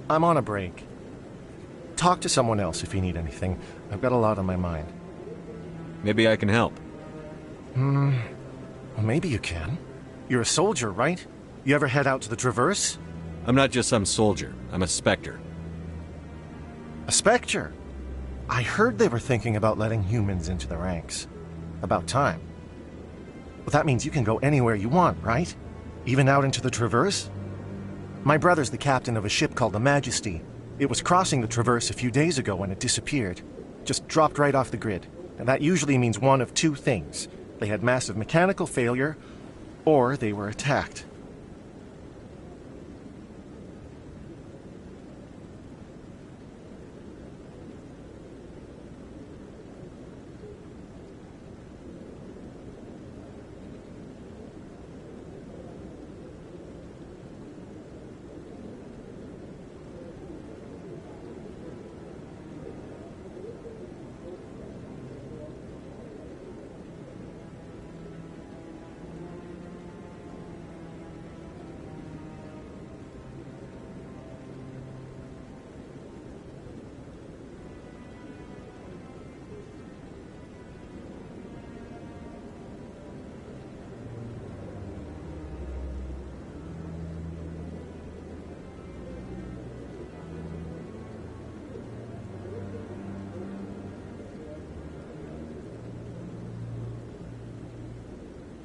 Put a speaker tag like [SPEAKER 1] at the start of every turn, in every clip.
[SPEAKER 1] I'm on a break. Talk to someone else if you need anything. I've got a lot on my mind.
[SPEAKER 2] Maybe I can help.
[SPEAKER 1] Well, maybe you can. You're a soldier, right? You ever head out to the Traverse?
[SPEAKER 2] I'm not just some soldier. I'm a Spectre.
[SPEAKER 1] A Spectre? I heard they were thinking about letting humans into the ranks. About time. Well, that means you can go anywhere you want, right? Even out into the Traverse? My brother's the captain of a ship called the Majesty. It was crossing the Traverse a few days ago when it disappeared. Just dropped right off the grid. And that usually means one of two things. They had massive mechanical failure, or they were attacked.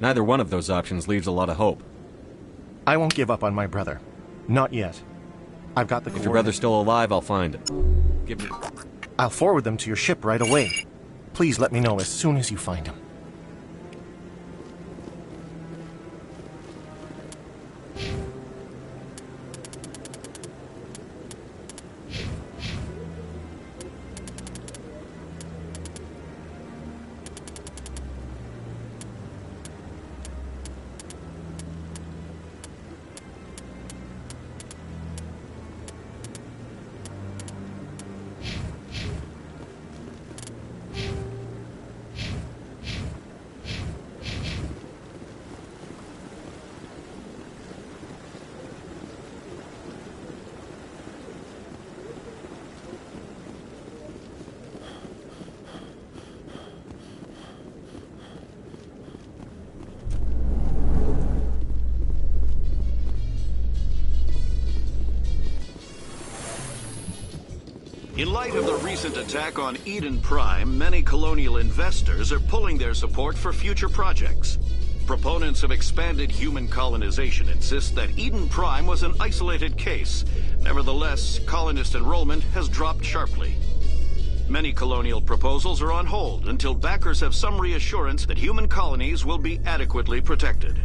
[SPEAKER 2] Neither one of those options leaves a lot of hope.
[SPEAKER 1] I won't give up on my brother. Not yet. I've got the
[SPEAKER 2] If your brother's still alive, I'll find him. Give me...
[SPEAKER 1] I'll forward them to your ship right away. Please let me know as soon as you find him.
[SPEAKER 3] In light of the recent attack on Eden Prime, many colonial investors are pulling their support for future projects. Proponents of expanded human colonization insist that Eden Prime was an isolated case. Nevertheless, colonist enrollment has dropped sharply. Many colonial proposals are on hold until backers have some reassurance that human colonies will be adequately protected.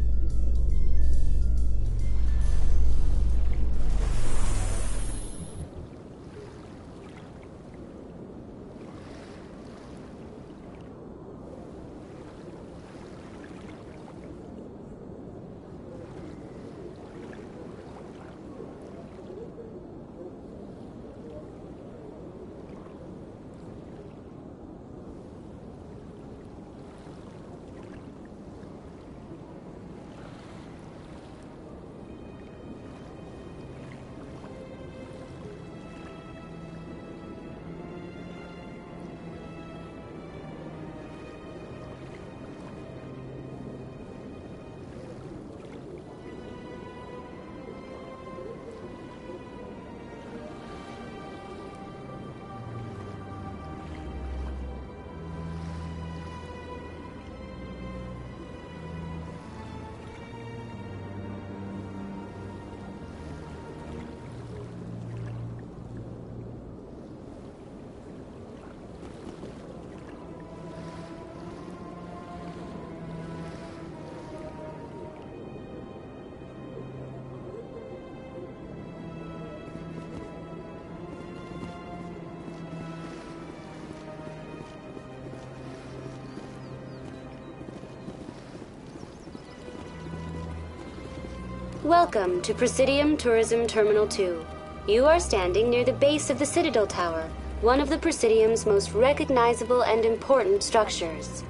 [SPEAKER 4] Welcome to Presidium Tourism Terminal 2. You are standing near the base of the Citadel Tower, one of the Presidium's most recognizable and important structures.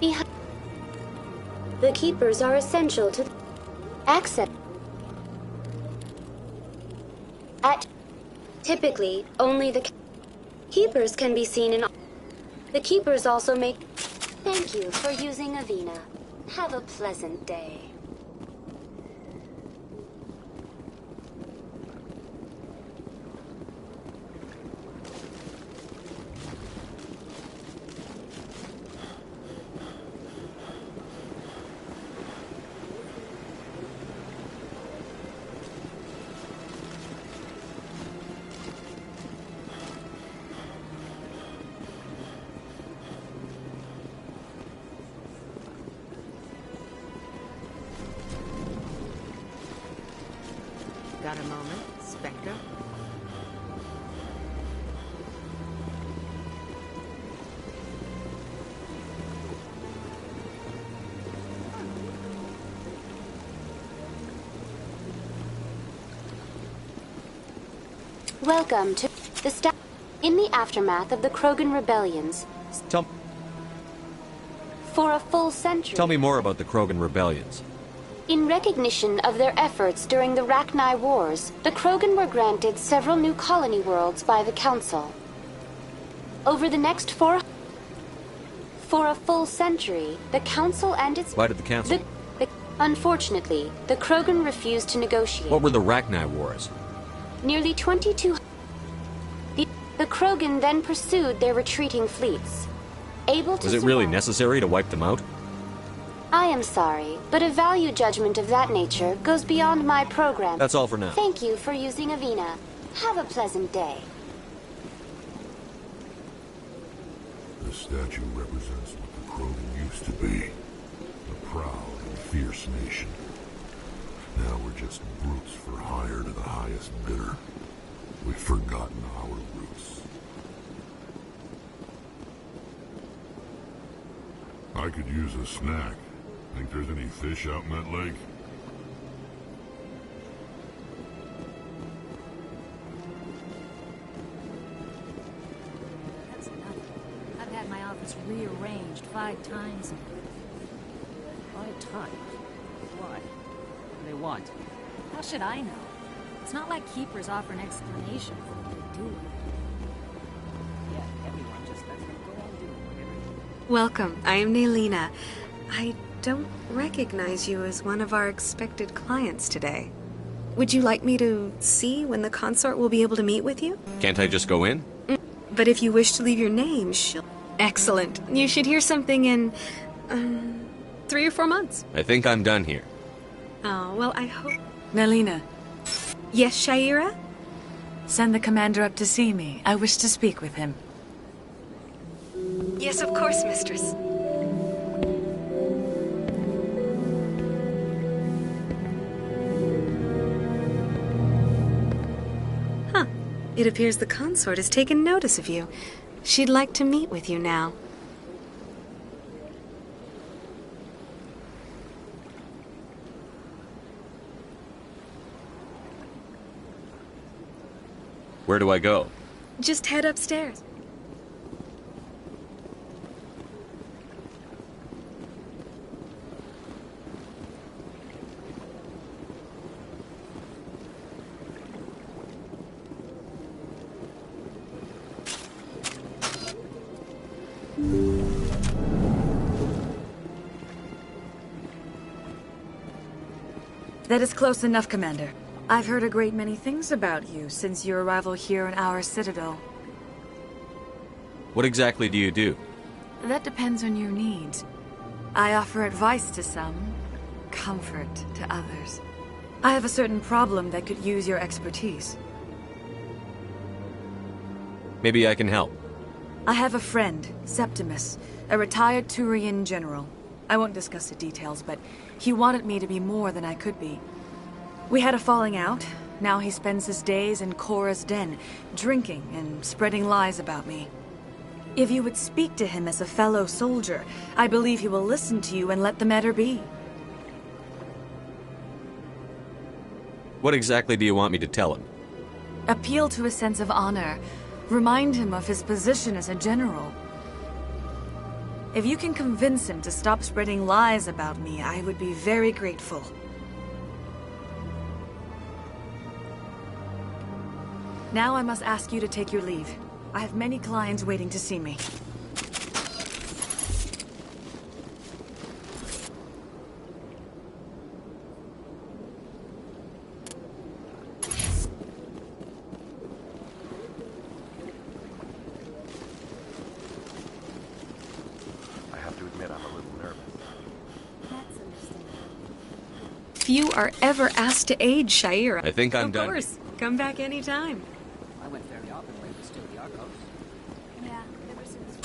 [SPEAKER 4] The keepers are essential to access. Typically, only the keepers can be seen in... The keepers also make... Thank you for using Avina. Have a pleasant day.
[SPEAKER 5] Got a moment, Spectre?
[SPEAKER 4] Welcome to the staff. In the aftermath of the Krogan rebellions, for a full century.
[SPEAKER 2] Tell me more about the Krogan rebellions.
[SPEAKER 4] In recognition of their efforts during the Rachni Wars, the Krogan were granted several new colony worlds by the Council. Over the next for a full century, the Council and its...
[SPEAKER 2] Why did the Council?
[SPEAKER 4] Unfortunately, the Krogan refused to negotiate.
[SPEAKER 2] What were the Rachni Wars?
[SPEAKER 4] Nearly 22... The Krogan then pursued their retreating fleets. Able to
[SPEAKER 2] Was it really necessary to wipe them out?
[SPEAKER 4] I am sorry, but a value judgment of that nature goes beyond my program.
[SPEAKER 2] That's all for now.
[SPEAKER 4] Thank you for using Avina. Have a pleasant day.
[SPEAKER 6] The statue represents what the Krogan used to be. A proud and fierce nation. Now we're just brutes for hire to the highest bidder. We've forgotten our roots. I could use a snack. Think there's any fish out in that lake?
[SPEAKER 7] That's nothing. I've had my office rearranged 5 times.
[SPEAKER 5] 5 times? Why? What do they want?
[SPEAKER 7] How should I know? It's not like keepers offer an explanation for what they do.
[SPEAKER 5] Yeah, everyone just lets them go on doing whatever.
[SPEAKER 8] Welcome, I am Nelina. I don't recognize you as one of our expected clients today. Would you like me to see when the consort will be able to meet with you?
[SPEAKER 2] Can't I just go in?
[SPEAKER 8] But if you wish to leave your name, she'll... Excellent. You should hear something in, 3 or 4 months.
[SPEAKER 2] I think I'm done here.
[SPEAKER 8] Oh, well, I hope...
[SPEAKER 9] Nelina,
[SPEAKER 8] Yes, Shaira?
[SPEAKER 9] send the commander up to see me. I wish to speak with him.
[SPEAKER 8] Yes, of course, mistress. Huh. It appears the consort has taken notice of you. She'd like to meet with you now.
[SPEAKER 2] Where do I go?
[SPEAKER 8] Just head upstairs.
[SPEAKER 9] That is close enough, Commander. I've heard a great many things about you since your arrival here in our citadel.
[SPEAKER 2] What exactly do you do?
[SPEAKER 9] That depends on your needs. I offer advice to some, comfort to others. I have a certain problem that could use your expertise.
[SPEAKER 2] Maybe I can help.
[SPEAKER 9] I have a friend, Septimus, a retired Turian general. I won't discuss the details, but he wanted me to be more than I could be. We had a falling out. Now he spends his days in Korra's den, drinking and spreading lies about me. If you would speak to him as a fellow soldier, I believe he will listen to you and let the matter be.
[SPEAKER 2] What exactly do you want me to tell him?
[SPEAKER 9] Appeal to his sense of honor. Remind him of his position as a general. If you can convince him to stop spreading lies about me, I would be very grateful. Now I must ask you to take your leave. I have many clients waiting to see me.
[SPEAKER 1] I have to admit I'm a little nervous.
[SPEAKER 7] That's understandable.
[SPEAKER 8] Few are ever asked to aid Shaira.
[SPEAKER 2] I think I'm done.
[SPEAKER 8] Of course. Come back anytime.
[SPEAKER 5] I went very often when it was still the Arcos.
[SPEAKER 7] Yeah, ever since.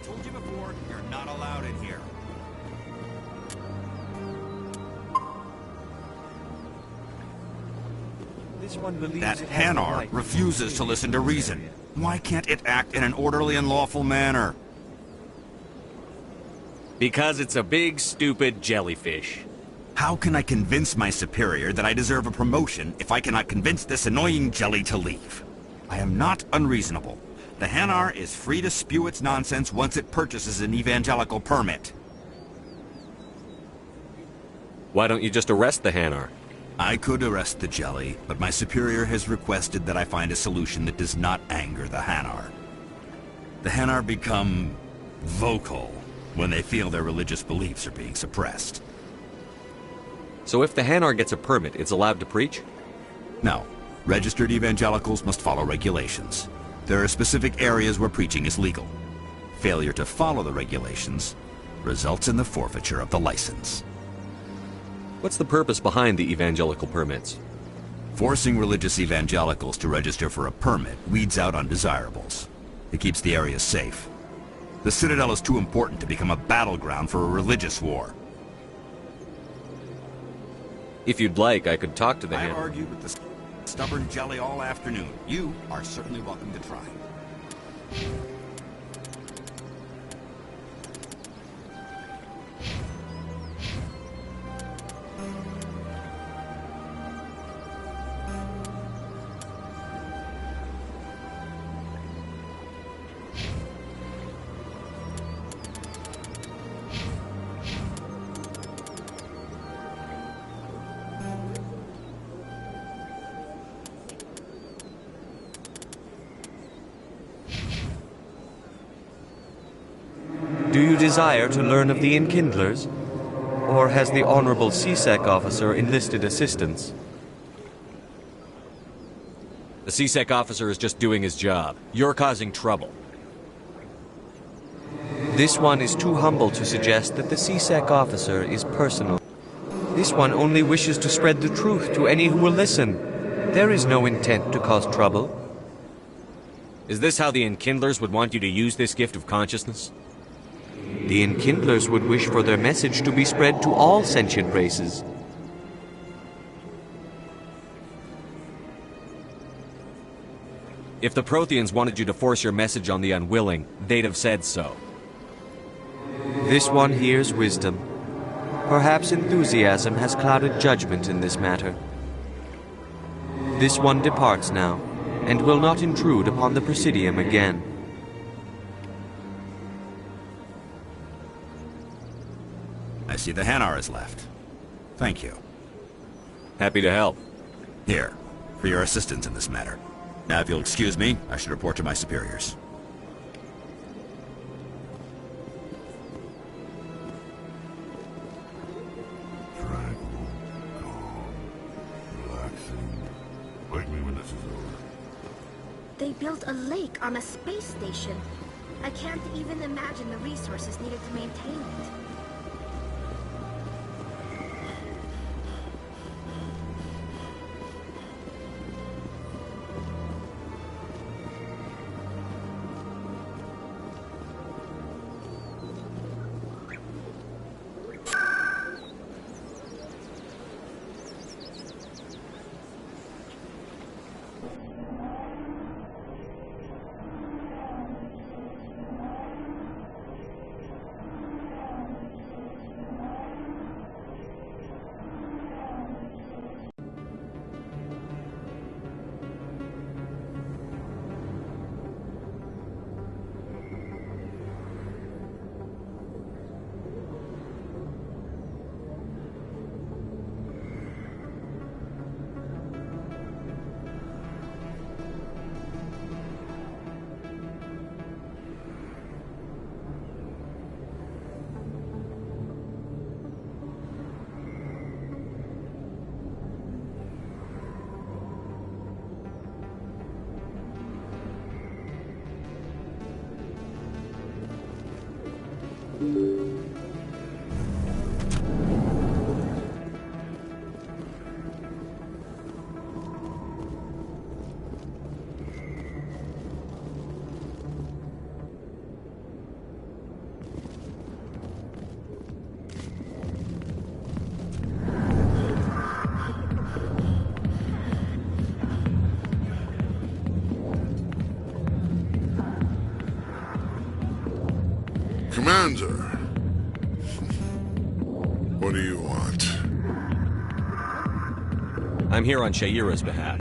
[SPEAKER 10] Told you before, you're not allowed in here. That Hanar refuses to listen to reason. Why can't it act in an orderly and lawful manner?
[SPEAKER 2] Because it's a big, stupid jellyfish.
[SPEAKER 10] How can I convince my superior that I deserve a promotion if I cannot convince this annoying jelly to leave? I am not unreasonable. The Hanar is free to spew its nonsense once it purchases an evangelical permit.
[SPEAKER 2] Why don't you just arrest the Hanar?
[SPEAKER 10] I could arrest the jelly, but my superior has requested that I find a solution that does not anger the Hanar. The Hanar become vocal when they feel their religious beliefs are being suppressed.
[SPEAKER 2] So if the Hanar gets a permit, it's allowed to preach?
[SPEAKER 10] No. Registered evangelicals must follow regulations. There are specific areas where preaching is legal. Failure to follow the regulations results in the forfeiture of the license.
[SPEAKER 2] What's the purpose behind the evangelical permits?
[SPEAKER 10] Forcing religious evangelicals to register for a permit weeds out undesirables. It keeps the area safe. The Citadel is too important to become a battleground for a religious war.
[SPEAKER 2] If you'd like, I could talk to the
[SPEAKER 10] I
[SPEAKER 2] Hanar.
[SPEAKER 10] argued with the stubborn jelly all afternoon. You are certainly welcome to try.
[SPEAKER 11] Do you desire to learn of the Enkindlers? Or has the Honorable CSEC officer enlisted assistance?
[SPEAKER 2] The CSEC officer is just doing his job. You're causing trouble.
[SPEAKER 11] This one is too humble to suggest that the CSEC officer is personal. This one only wishes to spread the truth to any who will listen. There is no intent to cause trouble.
[SPEAKER 2] Is this how the Enkindlers would want you to use this gift of consciousness?
[SPEAKER 11] The Enkindlers would wish for their message to be spread to all sentient races.
[SPEAKER 2] If the Protheans wanted you to force your message on the unwilling, they'd have said so.
[SPEAKER 11] This one hears wisdom. Perhaps enthusiasm has clouded judgment in this matter. This one departs now, and will not intrude upon the Presidium again.
[SPEAKER 10] I see the Hanar is left. Thank you.
[SPEAKER 2] Happy to help.
[SPEAKER 10] Here, for your assistance in this matter. Now, if you'll excuse me, I should report to my superiors.
[SPEAKER 6] Tranquil, calm, relaxing. Wake me when this is over.
[SPEAKER 12] They built a lake on a space station. I can't even imagine the resources needed to maintain it.
[SPEAKER 6] Commander, what do you want?
[SPEAKER 2] I'm here on Shaira's behalf.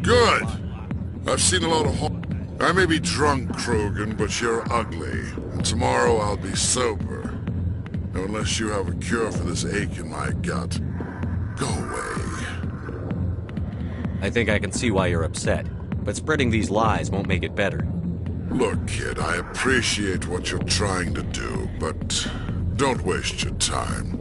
[SPEAKER 6] Good! I've seen a lot of I may be drunk, Krogan, but you're ugly. And tomorrow I'll be sober. Now, unless you have a cure for this ache in my gut, go away.
[SPEAKER 2] I think I can see why you're upset, but spreading these lies won't make it better.
[SPEAKER 6] Look, kid, I appreciate what you're trying to do, but don't waste your time.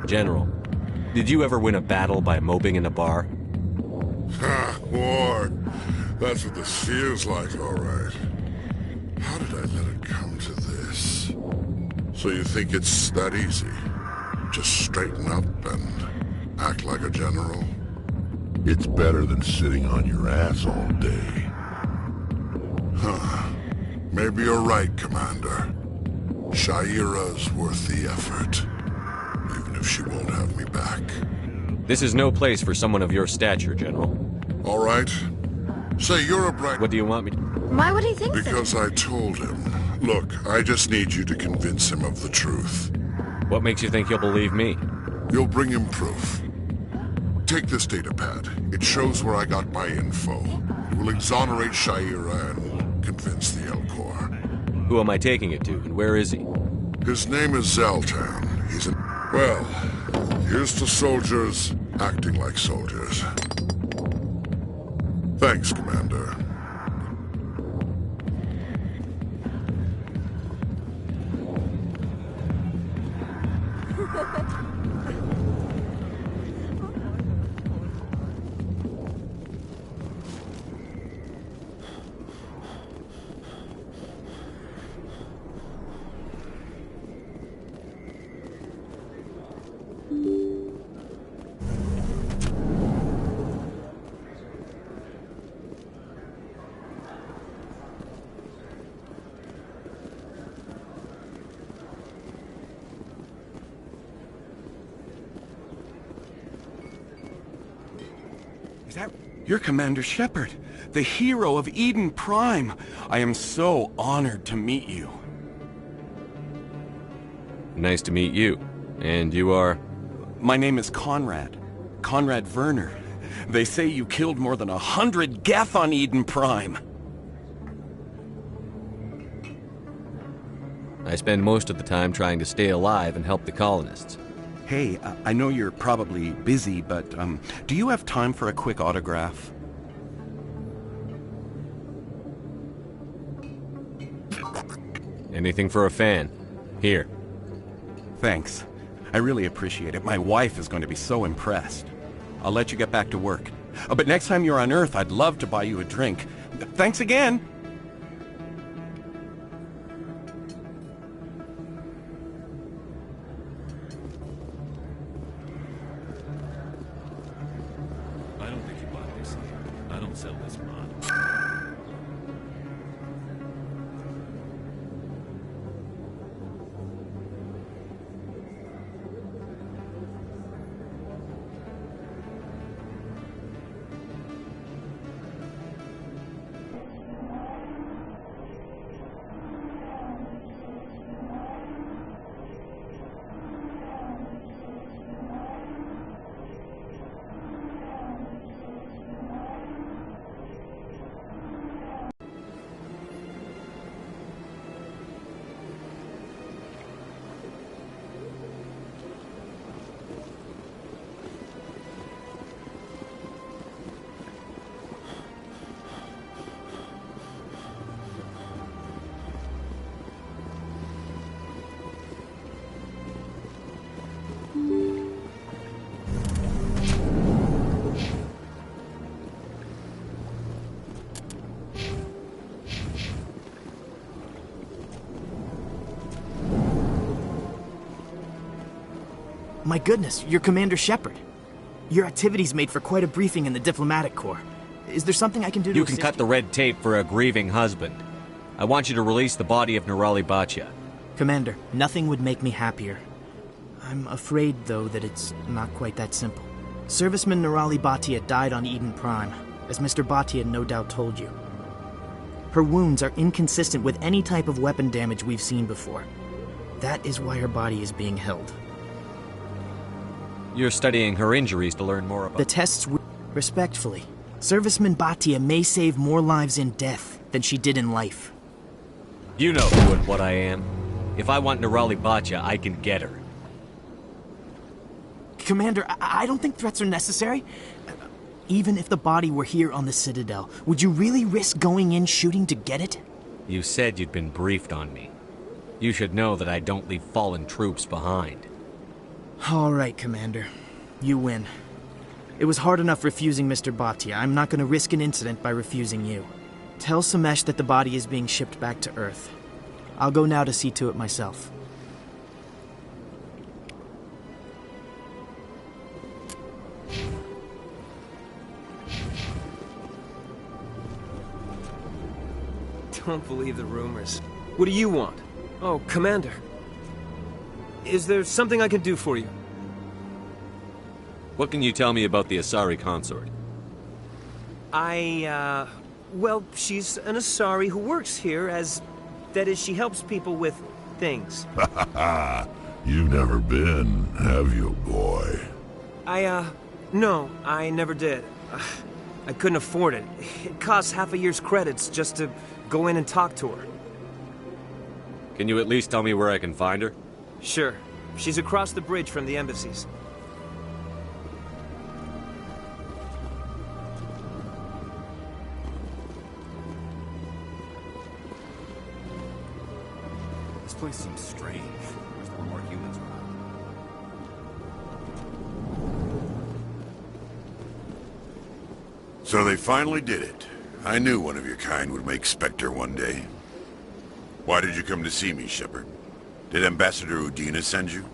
[SPEAKER 2] General, did you ever win a battle by moping in a bar?
[SPEAKER 6] Ha! War! That's what this feels like, all right. How did I let it come to this? So you think it's that easy? Just straighten up and act like a general? It's better than sitting on your ass all day. Huh. Maybe you're right, Commander. Shaira's worth the effort. Even if she won't have me back.
[SPEAKER 2] This is no place for someone of your stature, General.
[SPEAKER 6] All right. Say you're a bright...
[SPEAKER 2] What do you want me to...
[SPEAKER 12] Why would he think so?
[SPEAKER 6] Because I told him. Look, I just need you to convince him of the truth.
[SPEAKER 2] What makes you think he'll believe me?
[SPEAKER 6] You'll bring him proof. Take this datapad. It shows where I got my info. It will exonerate Shaira and convince the Elcor.
[SPEAKER 2] Who am I taking it to, and where is he?
[SPEAKER 6] His name is Zoltan. He's an... Well, here's to soldiers acting like soldiers. Thanks, Commander.
[SPEAKER 13] You're Commander Shepard, the hero of Eden Prime. I am so honored to meet you.
[SPEAKER 2] Nice to meet you. And you are?
[SPEAKER 13] My name is Conrad. Conrad Werner. They say you killed more than 100 Geth on Eden Prime.
[SPEAKER 2] I spend most of the time trying to stay alive and help the colonists.
[SPEAKER 13] Hey, I know you're probably busy, but do you have time for a quick autograph?
[SPEAKER 2] Anything for a fan. Here.
[SPEAKER 13] Thanks. I really appreciate it. My wife is going to be so impressed. I'll let you get back to work. But next time you're on Earth, I'd love to buy you a drink. Thanks again!
[SPEAKER 14] My goodness, you're Commander Shepard. Your activities made for quite a briefing in the diplomatic corps. Is there something I can do to
[SPEAKER 2] You can cut the red tape for a grieving husband. I want you to release the body of Nerali Bachya.
[SPEAKER 14] Commander, nothing would make me happier. I'm afraid, though, that it's not quite that simple. Serviceman Nerali Bachya died on Eden Prime, as Mr. Bachya no doubt told you. Her wounds are inconsistent with any type of weapon damage we've seen before. That is why her body is being held.
[SPEAKER 2] You're studying her injuries to learn more about...
[SPEAKER 14] The tests were... Respectfully, Serviceman Bachya may save more lives in death than she did in life.
[SPEAKER 2] You know who and what I am. If I want Nerali Bachya, I can get her.
[SPEAKER 14] Commander, I don't think threats are necessary. Even if the body were here on the Citadel, would you really risk going in shooting to get it?
[SPEAKER 2] You said you'd been briefed on me. You should know that I don't leave fallen troops behind.
[SPEAKER 14] All right, Commander. You win. It was hard enough refusing Mr. Bachya. I'm not going to risk an incident by refusing you. Tell Samesh that the body is being shipped back to Earth. I'll go now to see to it myself.
[SPEAKER 15] Don't believe the rumors. What do you want? Oh, Commander. Is there something I can do for you?
[SPEAKER 2] What can you tell me about the Asari consort?
[SPEAKER 15] Well, she's an Asari who works here as... That is, she helps people with things.
[SPEAKER 6] You've never been, have you, boy?
[SPEAKER 15] No, I never did. I couldn't afford it. It costs half a year's credits just to go in and talk to her.
[SPEAKER 2] Can you at least tell me where I can find her?
[SPEAKER 15] Sure. She's across the bridge from the embassies.
[SPEAKER 10] place seems strange. There's no more humans around.
[SPEAKER 6] So they finally did it. I knew one of your kind would make Spectre one day. Why did you come to see me, Shepard? Did Ambassador Udina send you?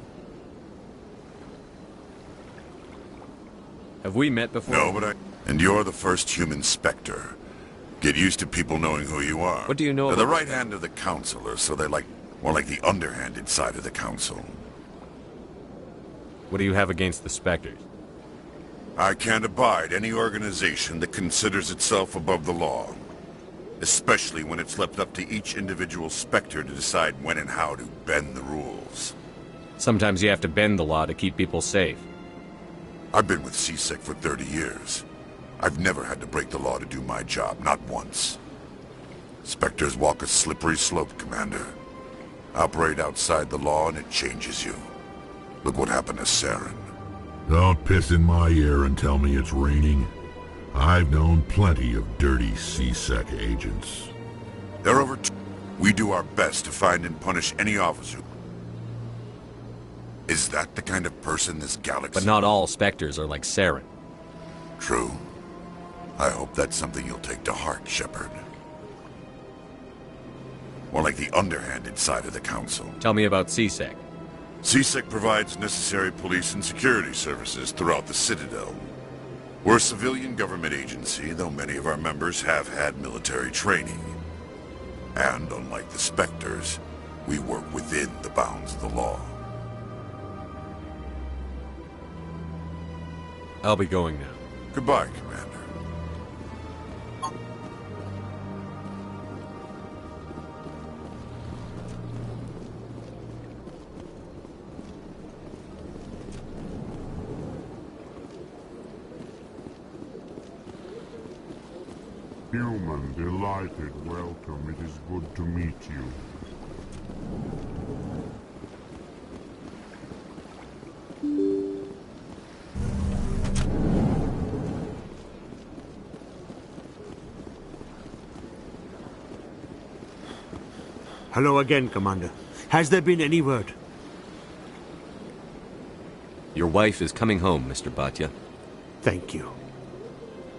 [SPEAKER 2] Have we met before?
[SPEAKER 6] No, but And you're the first human Spectre. Get used to people knowing who you are.
[SPEAKER 2] What do you know
[SPEAKER 6] They're
[SPEAKER 2] about
[SPEAKER 6] the right hand of the Council, or so they're more like the underhanded side of the Council.
[SPEAKER 2] What do you have against the Spectres?
[SPEAKER 6] I can't abide any organization that considers itself above the law. Especially when it's left up to each individual Spectre to decide when and how to bend the rules.
[SPEAKER 2] Sometimes you have to bend the law to keep people safe.
[SPEAKER 6] I've been with CSEC for 30 years. I've never had to break the law to do my job, not once. Spectres walk a slippery slope, Commander. Operate outside the law and it changes you. Look what happened to Saren.
[SPEAKER 16] Don't piss in my ear and tell me it's raining. I've known plenty of dirty CSEC agents.
[SPEAKER 6] They're over. We do our best to find and punish any officer. Is that the kind of person this galaxy...
[SPEAKER 2] But not all Spectres are like Saren.
[SPEAKER 6] True. I hope that's something you'll take to heart, Shepard. More like the underhanded side of the Council.
[SPEAKER 2] Tell me about CSEC.
[SPEAKER 6] CSEC provides necessary police and security services throughout the Citadel. We're a civilian government agency, though many of our members have had military training. And unlike the Spectres, we work within the bounds of the law.
[SPEAKER 2] I'll be going now.
[SPEAKER 6] Goodbye, Commander.
[SPEAKER 16] Human, delighted welcome. It is good to meet you.
[SPEAKER 17] Hello again, Commander. Has there been any word?
[SPEAKER 2] Your wife is coming home, Mr. Bhatia.
[SPEAKER 17] Thank you.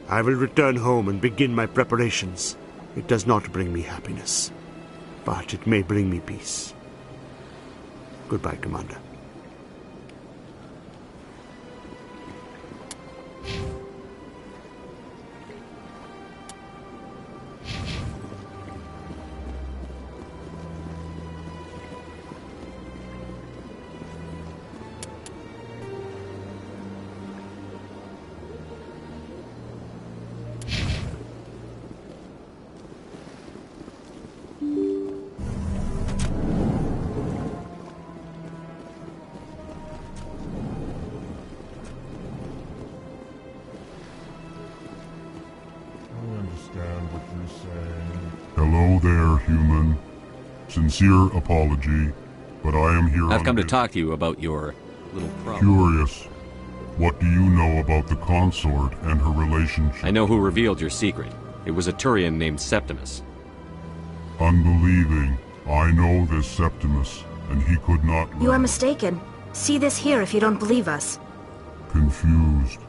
[SPEAKER 17] I will return home and begin my preparations. It does not bring me happiness, but it may bring me peace. Goodbye, Commander.
[SPEAKER 16] Hello there, human. Sincere apology, but I am here
[SPEAKER 2] I've come to talk to you about your little problem.
[SPEAKER 16] Curious. What do you know about the consort and her relationship?
[SPEAKER 2] I know who revealed your secret. It was a Turian named Septimus.
[SPEAKER 16] Unbelieving. I know this Septimus, and he could not...
[SPEAKER 12] You are mistaken. See this here if you don't believe us.
[SPEAKER 16] Confused.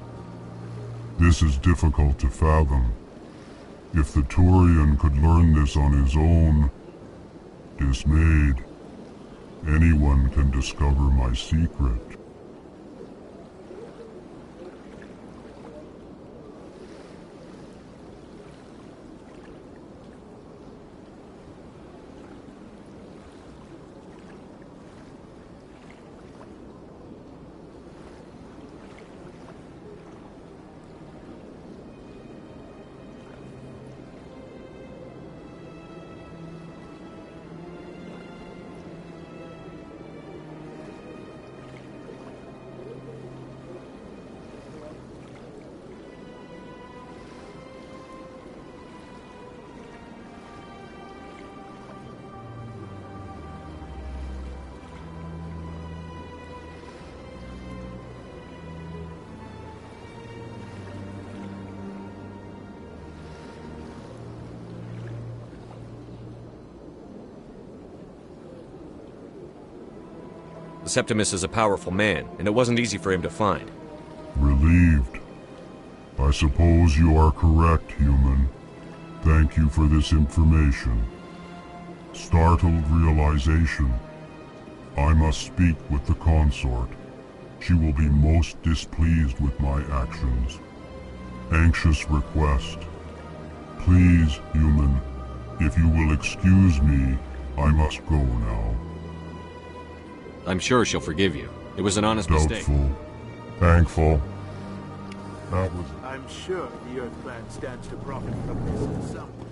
[SPEAKER 16] This is difficult to fathom. If the Turian could learn this on his own, dismayed, anyone can discover my secret.
[SPEAKER 2] Septimus is a powerful man, and it wasn't easy for him to find.
[SPEAKER 16] Relieved. I suppose you are correct, human. Thank you for this information. Startled realization. I must speak with the consort. She will be most displeased with my actions. Anxious request. Please, human, if you will excuse me, I must go now.
[SPEAKER 2] I'm sure she'll forgive you. It was an honest mistake.
[SPEAKER 16] Doubtful. Thankful. That was...
[SPEAKER 17] I'm sure the Earth Clan stands to profit from this in some way.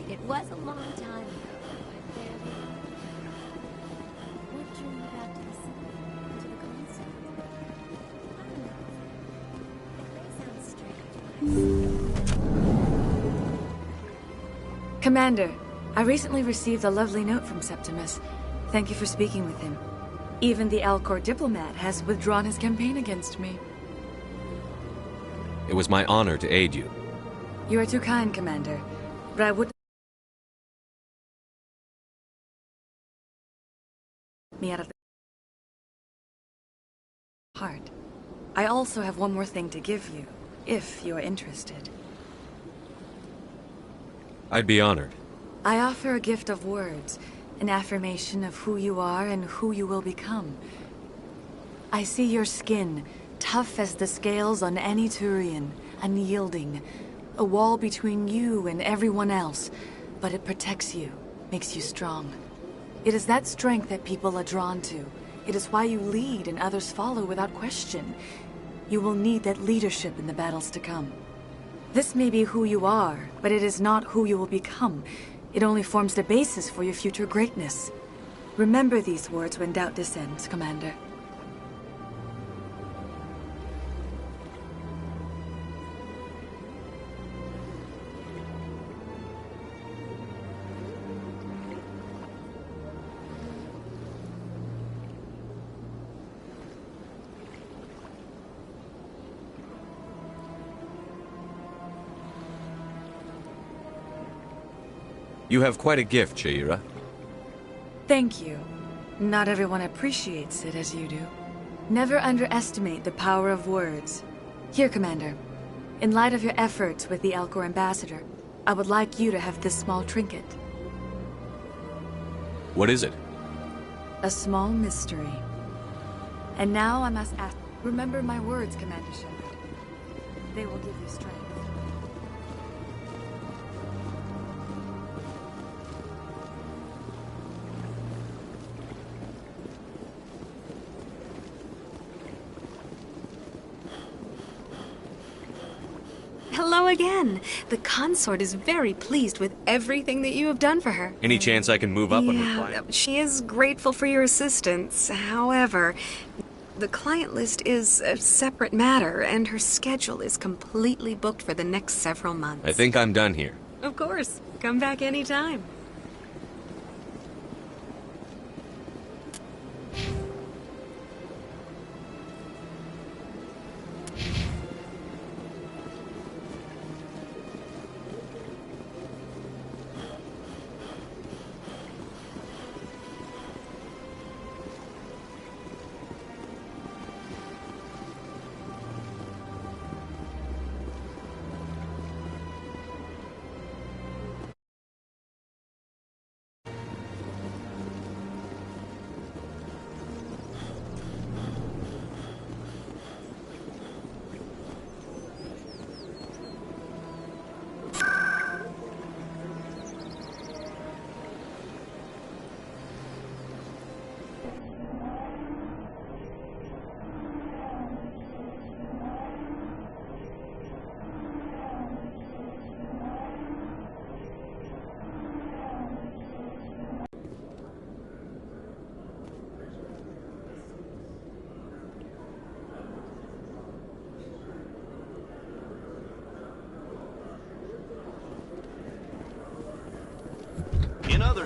[SPEAKER 12] It was a long time ago. I barely... What drew you back to the city? To the concert? I don't know. It may sound strange.
[SPEAKER 9] Commander, I recently received a lovely note from Septimus. Thank you for speaking with him. Even the Alcor diplomat has withdrawn his campaign against me.
[SPEAKER 2] It was my honor to aid you.
[SPEAKER 9] You are too kind, Commander. But I would... me out of the heart. I also have one more thing to give you, if you're interested.
[SPEAKER 2] I'd be honored.
[SPEAKER 9] I offer a gift of words, an affirmation of who you are and who you will become. I see your skin, tough as the scales on any Turian, unyielding, a wall between you and everyone else, but it protects you, makes you strong. It is that strength that people are drawn to. It is why you lead and others follow without question. You will need that leadership in the battles to come. This may be who you are, but it is not who you will become. It only forms the basis for your future greatness. Remember these words when doubt descends, Commander.
[SPEAKER 2] You have quite a gift, Shaira.
[SPEAKER 9] Thank you. Not everyone appreciates it as you do. Never underestimate the power of words. Here, Commander. In light of your efforts with the Alcor ambassador, I would like you to have this small trinket.
[SPEAKER 2] What is it?
[SPEAKER 9] A small mystery. And now I must ask... Remember my words, Commander Shepard. They will give you strength.
[SPEAKER 8] Hello again. The consort is very pleased with everything that you have done for her.
[SPEAKER 2] Any chance I can move up on her client?
[SPEAKER 8] She is grateful for your assistance. However, the client list is a separate matter, and her schedule is completely booked for the next several months.
[SPEAKER 2] I think I'm done here.
[SPEAKER 8] Of course. Come back anytime.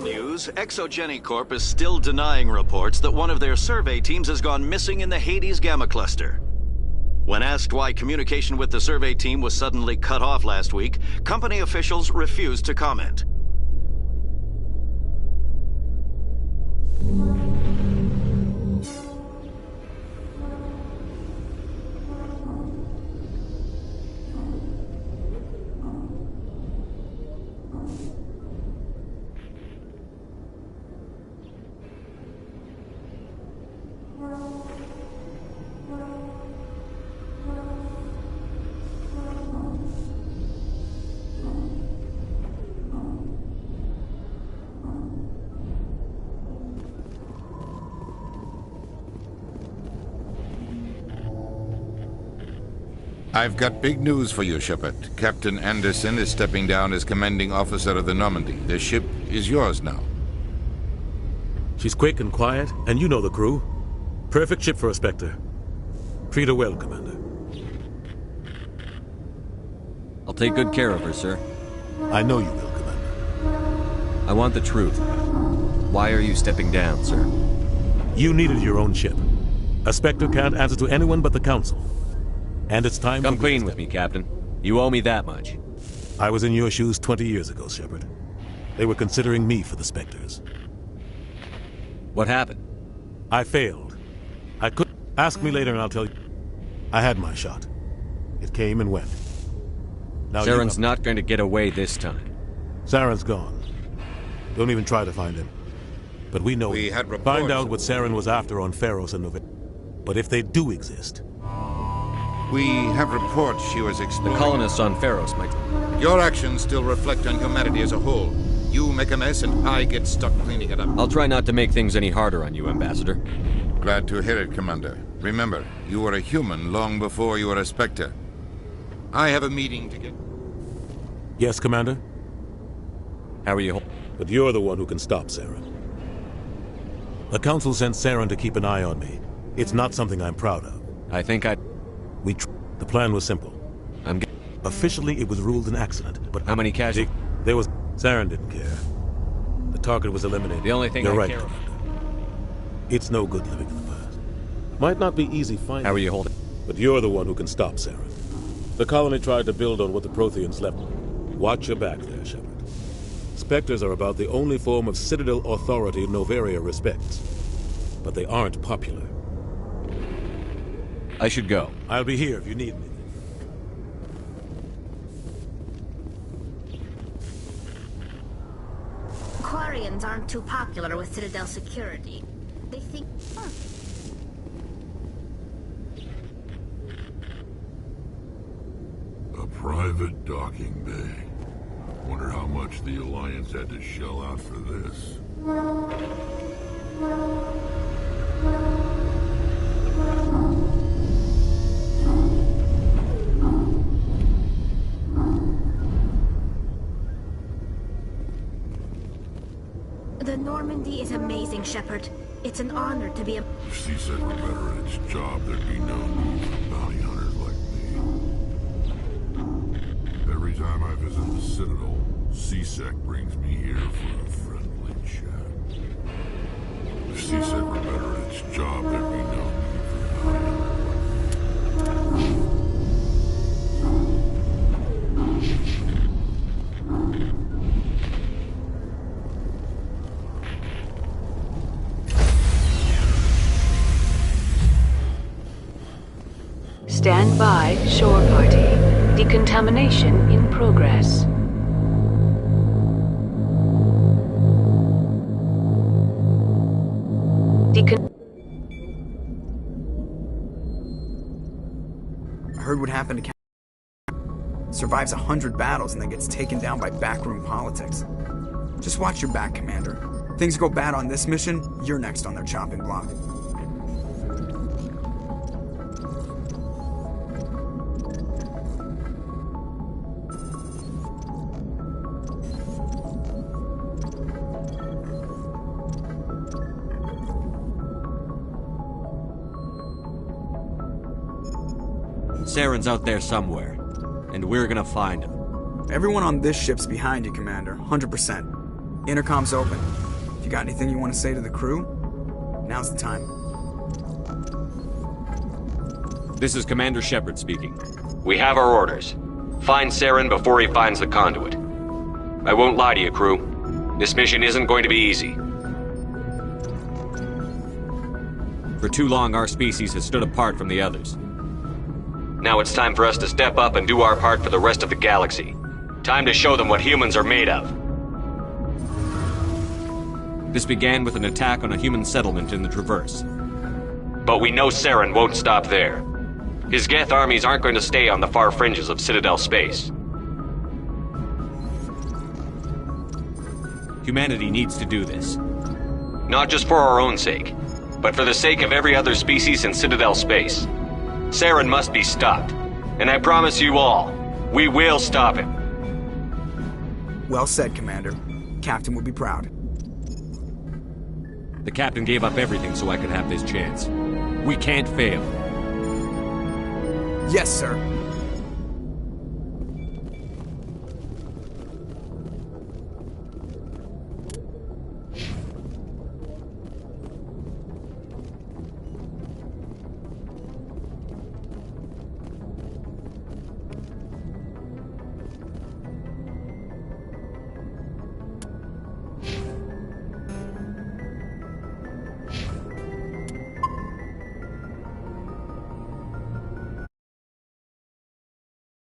[SPEAKER 3] news, Exogeny Corp is still denying reports that one of their survey teams has gone missing in the Hades Gamma Cluster. When asked why communication with the survey team was suddenly cut off last week, company officials refused to comment.
[SPEAKER 18] I've got big news for you, Shepard. Captain Anderson is stepping down as commanding officer of the Normandy. The ship is yours now.
[SPEAKER 19] She's quick and quiet, and you know the crew. Perfect ship for a Spectre. Treat her well, Commander.
[SPEAKER 2] I'll take good care of her, sir.
[SPEAKER 19] I know you will, Commander.
[SPEAKER 2] I want the truth. Why are you stepping down, sir?
[SPEAKER 19] You needed your own ship. A Spectre can't answer to anyone but the Council. And it's time.
[SPEAKER 2] Come clean with me, Captain. You owe me that much.
[SPEAKER 19] I was in your shoes 20 years ago, Shepard. They were considering me for the Spectres.
[SPEAKER 2] What happened?
[SPEAKER 19] I failed. I couldn't. Ask me later and I'll tell you. I had my shot. It came and went. Now
[SPEAKER 2] Saren's not going to get away this time.
[SPEAKER 19] Saren's gone. Don't even try to find him. But we know
[SPEAKER 18] we had reports.
[SPEAKER 19] Find out what Saren was after on Pharos and November. But if they do exist,
[SPEAKER 18] we have reports she was exploring.
[SPEAKER 2] The colonists on Pharos might.
[SPEAKER 18] Your actions still reflect on humanity as a whole. You make a mess and I get stuck cleaning it up.
[SPEAKER 2] I'll try not to make things any harder on you, Ambassador.
[SPEAKER 18] Glad to hear it, Commander. Remember, you were a human long before you were a Spectre. I have a meeting to get...
[SPEAKER 19] Yes, Commander?
[SPEAKER 2] How are you?
[SPEAKER 19] But you're the one who can stop Saren. The Council sent Saren to keep an eye on me. It's not something I'm proud of.
[SPEAKER 2] I think
[SPEAKER 19] The plan was simple. Officially, it was ruled an accident, but...
[SPEAKER 2] How many casualties?
[SPEAKER 19] There was... Saren didn't care. The target was eliminated.
[SPEAKER 2] The only thing
[SPEAKER 19] You're
[SPEAKER 2] I
[SPEAKER 19] right,
[SPEAKER 2] care about.
[SPEAKER 19] It's no good living in the past. Might not be easy finding...
[SPEAKER 2] How are you holding?
[SPEAKER 19] But you're the one who can stop Saren. The colony tried to build on what the Protheans left. Watch your back there, Shepard. Spectres are about the only form of Citadel authority Noveria respects. But they aren't popular.
[SPEAKER 2] I should go.
[SPEAKER 19] I'll be here if you need me.
[SPEAKER 12] Quarians aren't too popular with Citadel security. They think...
[SPEAKER 6] A private docking bay. Wonder how much the Alliance had to shell out for this.
[SPEAKER 12] The Normandy is amazing, Shepard. It's an honor to be a...
[SPEAKER 6] If C-Sec were better at its job, there'd be no need for bounty hunters like me. Every time I visit the Citadel, C-Sec brings me here for a friendly chat. If C-Sec were better at its job, there'd be no need for bounty hunters like me.
[SPEAKER 20] Stand by, shore party. Decontamination in progress.
[SPEAKER 21] I heard what happened to survives 100 battles and then gets taken down by backroom politics. Just watch your back, Commander. Things go bad on this mission, you're next on their chopping block.
[SPEAKER 2] Saren's out there somewhere, and we're gonna find him.
[SPEAKER 21] Everyone on this ship's behind you, Commander. 100%. Intercom's open. If you got anything you want to say to the crew, now's the time.
[SPEAKER 2] This is Commander Shepard speaking.
[SPEAKER 11] We have our orders. Find Saren before he finds the conduit. I won't lie to you, crew. This mission isn't going to be easy.
[SPEAKER 2] For too long, our species has stood apart from the others.
[SPEAKER 11] Now it's time for us to step up and do our part for the rest of the galaxy. Time to show them what humans are made of.
[SPEAKER 2] This began with an attack on a human settlement in the Traverse.
[SPEAKER 11] But we know Saren won't stop there. His Geth armies aren't going to stay on the far fringes of Citadel space.
[SPEAKER 2] Humanity needs to do this.
[SPEAKER 11] Not just for our own sake, but for the sake of every other species in Citadel space. Saren must be stopped. And I promise you all, we will stop him.
[SPEAKER 21] Well said, Commander. Captain would be proud.
[SPEAKER 2] The captain gave up everything so I could have this chance. We can't fail.
[SPEAKER 21] Yes, sir.